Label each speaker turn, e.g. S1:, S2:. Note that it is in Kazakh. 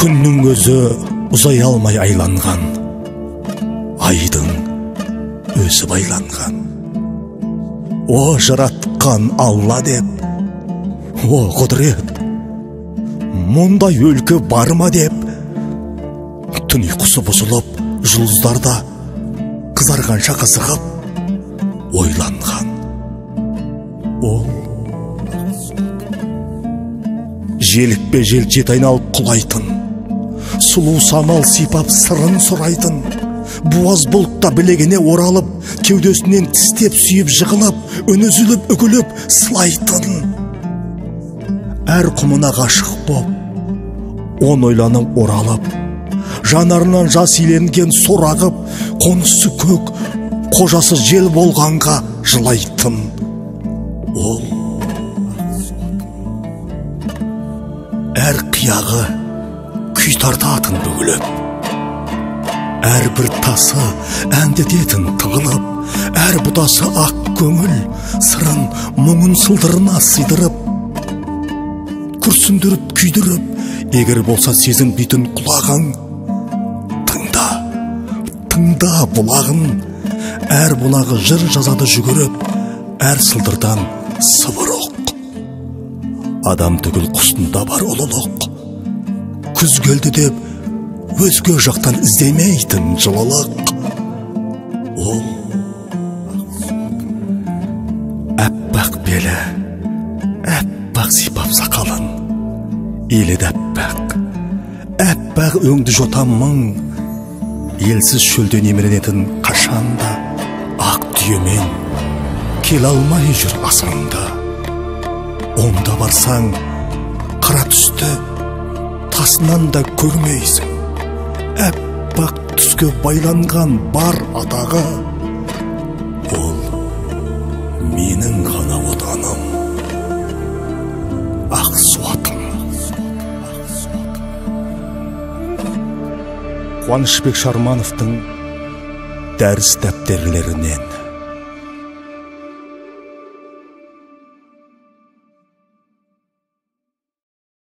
S1: Күннің өзі ұзай алмай айланған, айдың өзі байланған. О жаратқан Алла деп, о құдірет, мұндай өлкі бар ма деп, түн ұйқысы бұзылып, жұлдыздарда қызарғанша қызығып ойланған. Ол желікпе желжет айналып құлайтын, сұлу самал сипап сырын сұрайтын, буаз бұлтта білегіне оралып, кеудесінен тістеп сүйіп жығылып, үн үзіліп үгіліп сылайтын. Әр құмына ғашық боп, он ойланып оралып, жанарынан жас иленген сор ағып, қонысы көк, қожасы жел болғанға жылайтын. Ол әр қияғы күй тартатын бүгіліп, әр бір тасы әндететін тығылып, әр бұтасы ақ көңіл сырын мұңын сылдырына сыйдырып, күрсіндіріп күйдіріп, егер болса сезім дейтін құлағың, тыңда, тыңда бұлағын. Әр бұлағы жыр жазады жүгіріп, әр сылдырдан сыбыр оқ. Адам түгіл құсында бар ұлылық, күз келді деп өзге жақтан іздемейтін жылылық. Ол әппақ белі, әппақ сипап сақалын, еледі әппақ, әппақ өңді жотам мұң, елсіз шөлден еміренетін қашанда ақ түйемен келе алмай жүр асанда. Онда барсаң қара түсті тасынан да көрмейсің, әппақ түске байланған бар атағы. Ол менің ғана отаным, ақ суатым. Қуанышбек Шармановтың дәріс дәптерлерінен.